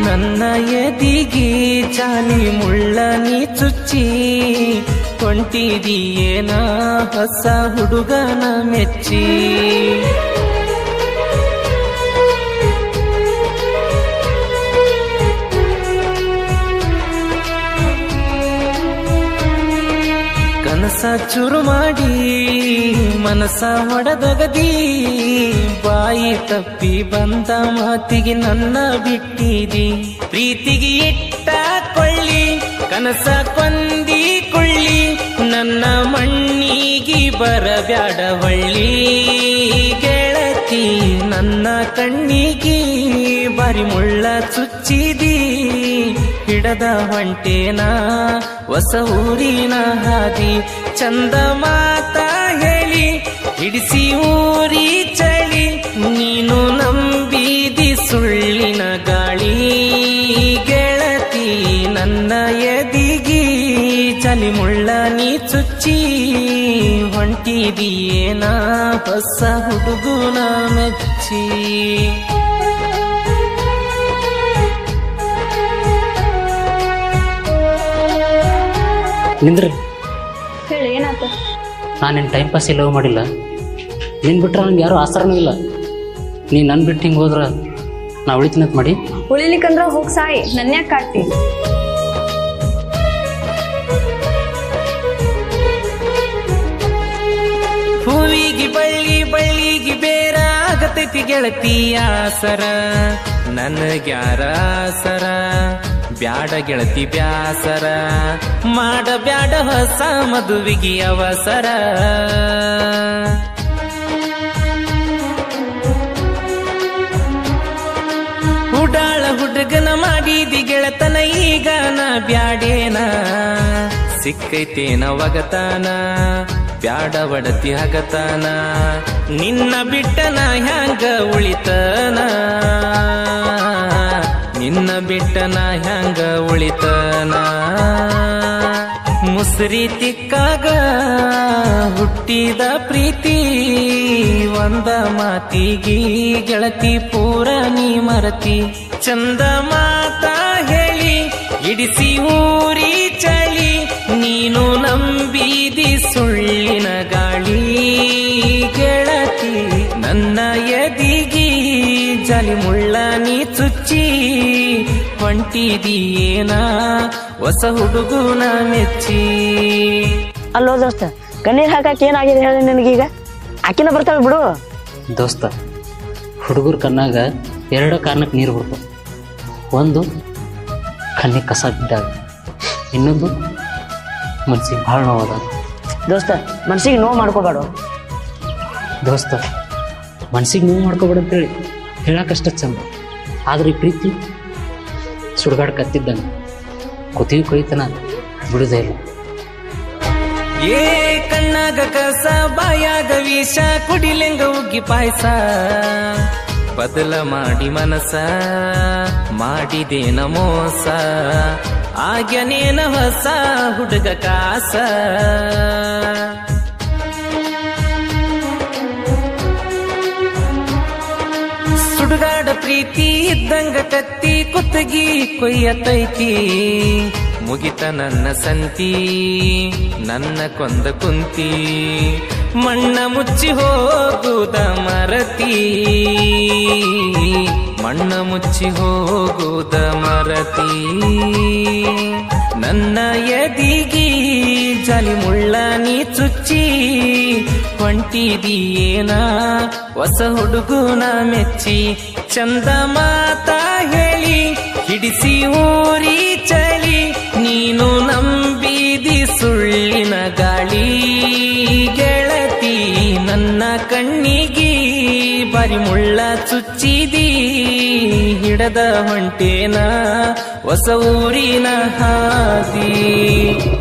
ನನ್ನ ಎದಿಗೆ ಜಾಲಿ ಮುಳ್ಳ ನೀ ಚುಚ್ಚಿ ಹೊಂಟಿದೀಯೇನ ಹೊಸ ಹುಡುಗನ ಮೆಚ್ಚಿ. ಕನಸ ಚುರು ಮಾಡಿ ಮನಸ ಹೊಡೆದಗದಿ, ಬಾಯಿ ತಪ್ಪಿ ಬಂದ ಮಾತಿಗೆ ನನ್ನ ಬಿಟ್ಟಿದಿ. ಪ್ರೀತಿಗೆ ಇಟ್ಟ ಕೊಳ್ಳಿ ಕನಸ ಕೊಂದಿ ಕೊಳ್ಳಿ, ನನ್ನ ಮಣ್ಣಿಗೆ ಬರಬ್ಯಾಡ ಹೊಳ್ಳಿ. ಗೆಳತಿ ನನ್ನ ಕಣ್ಣಿಗೆ ಬಾರಿ ಮುಳ್ಳ ಚುಚ್ಚಿದಿ, ಹಿಡದ ಹೊಂಟೇನ ಹೊಸ ಊರಿನ ಹಾದಿ. ಚಂದ ಮಾತ ಹೇಳಿ ಹಿಡಿಸಿ ಊರಿ ಚಳಿ, ನೀನು ನಂಬಿದಿ ಸುಳ್ಳಿನ ಗಾಳಿ. ಗೆಳತಿ ನನ್ನ ಎದಿಗಿ ಚಲಿ ಮುಳ್ಳ ನೀ ಚುಚ್ಚಿ ಹೊಂಟಿದೀಯೇನ ಹೊಸ ಹುಡುಗನ ಮೆಚ್ಚಿ. ನಿಂದ್ರಿ ಹೇಳಿ, ಏನಾತ? ನಾನೇನು ಟೈಮ್ ಪಾಸ್ ಲವ್ ಮಾಡಿಲ್ಲ. ನೀನು ಬಿಟ್ರೆ ನಂಗೆ ಯಾರು ಆಸರನೂ ಇಲ್ಲ. ನೀ ನನ್ನ ಬಿಟ್ಟು ಹಿಂಗೆ ಹೋದ್ರೆ ನಾ ಉಳಿತೀನಂತ ಮಾಡಿ. ಉಳಿಲಿಕ್ಕಂದ್ರ ಹೋಗಿ ಸಾಯಿ, ನನ್ಯಾಕ ಕಾಡ್ತಿ? ಹೂವಿಗೆ ಬಳ್ಳಿ ಬಳ್ಳಿಗೆ ಬೇರ ಆಗತೈತಿ ಗೆಳತಿಯ ಆಸರ, ನನಗ್ಯಾರ ಆಸರ ಬ್ಯಾಡ ಗೆಳತಿ ಬ್ಯಾಸರ. ಮಾಡಬ್ಯಾಡ ಹೊಸ ಮದುವಿಗೆ ಅವಸರ. ಹುಡಾಳ ಹುಡುಗನ ಮಾಡಿದಿ ಗೆಳತನ, ಈಗ ನಾ ಬ್ಯಾಡೇನ ಸಿಕ್ಕೈತೇನ ಒಗತಾನ. ಬ್ಯಾಡ ಒಡತಿ ಹಗತಾನ, ನಿನ್ನ ಬಿಟ್ಟನ ಹ್ಯಾಂಗ ಉಳಿತನ, ನಿನ್ನ ಬಿಟ್ಟನ ಹ್ಯಾಂಗ ಉಳಿತನ. ಮುಸ್ರಿ ತಿಕ್ಕಾಗ ಹುಟ್ಟಿದ ಪ್ರೀತಿ, ಒಂದ ಮಾತಿಗಿ ಗೆಳತಿ ಪೂರ ನೀ ಮರತಿ. ಚಂದ ಮಾತ ಹೇಳಿ ಹಿಡಿಸಿ ಊರಿ ಚಳಿ, ನೀನು ನಂಬಿದಿ ಸುಳ್ಳಿನ ಗಾಳಿ. ಗೆಳತಿ ನನ್ನ ಎದಿಗಿ ಜಾಲಿ ಮುಳ್ಳ ನೀ ಚುಚ್ಚಿ ಹೊಂಟಿದೀಯೇನ ಹೊಸ ಹುಡುಗನ ಮೆಚ್ಚಿ. ಅಲ್ಲೋ ದೋಸ್ತ, ಕಣ್ಣೀರ್ ಹಾಕಕ್ ಏನಾಗಿದೆ ಹೇಳಿ ನಿನಗೀಗ? ಆಕಿನ ಬರ್ತಾಳೆ ಬಿಡು. ದೋಸ್ತ, ಹುಡುಗರ ಕಣ್ಣಾಗ ಎರಡು ಕಾರಣಕ್ಕೆ ನೀರು ಬರ್ತಾವ. ಒಂದು ಕಣ್ಣಿಗೆ ಕಸ ಬಿದ್ದಾಗ, ಇನ್ನೊಂದು ಮನ್ಸಿಗೆ ಭಾಳ ನೋವಾದಾಗ. ದೋಸ್ತ, ಮನ್ಸಿಗೆ ನೋವು ಮಾಡ್ಕೋಬೇಡ. ದೋಸ್ತ, ಮನ್ಸಿಗೆ ನೋವು ಮಾಡ್ಕೋಬೇಡ ಅಂತೇಳಿ ಹೇಳಕ್ಕಷ್ಟ ಚಂದ, ಆದ್ರೆ ಈ ಪ್ರೀತಿ ಸುಡ್ಗಾಡ್ ಕತ್ತಿದ್ದಂಗೆ ಕುತ್ತಿಗೆ ಕೊಯ್ತನ ಬಿಡುದೇ ಇಲ್ಲ. ಏ ಕಣ್ಣಾಗ ಕಸ ಬಾಯಾಗ ವಿಷ, ಕುಡಿಲೆಂಗ ಉಗ್ಗಿ ಪಾಯಸ. ಬದಲ ಮಾಡಿ ಮನಸ ಮಾಡಿದೇನ ಮೋಸ, ಆಗ್ಯನೇನ ಹೊಸ ಹುಡುಗ ಕಾಸ. ಸುಡುಗಾಡ ಪ್ರೀತಿ ಇದ್ದಂಗ ಕತ್ತಿ ಕುತ್ತಗಿ ಕೊಯ್ಯತೈತಿ. ಮುಗಿತ ನನ್ನ ಸಂತಿ ನನ್ನ ಕೊಂದ ಕುಂತಿ, ಮಣ್ಣ ಮುಚ್ಚಿ ಹೋಗುದ ಮರತಿ, ಮಣ್ಣ ಮುಚ್ಚಿ ಹೋಗುದ ಮರತಿ. ನನ್ನ ಎದಿಗಿ ಜಾಲಿ ಮುಳ್ಳ ನೀ ಚುಚ್ಚಿ ಹೊಂಟಿದೀಯೇನ ಹೊಸ ಹುಡುಗನ ಮೆಚ್ಚಿ. ಚಂದ ಮಾತ ಹೇಳಿ ಹಿಡಿಸಿ ಊರಿ ಚಳಿ, ನೀನು ನಂಬಿದಿ ಸುಳ್ಳಿನ ಗಾಳಿ. ಗೆಳತಿ ನನ್ನ ಕಣ್ಣಿಗೆ ಬಾರಿ ಮುಳ್ಳ ಚುಚ್ಚಿದಿ, ಹಿಡದ ಹೊಂಟೇನ ಹೊಸ ಊರಿನ ಹಾದಿ.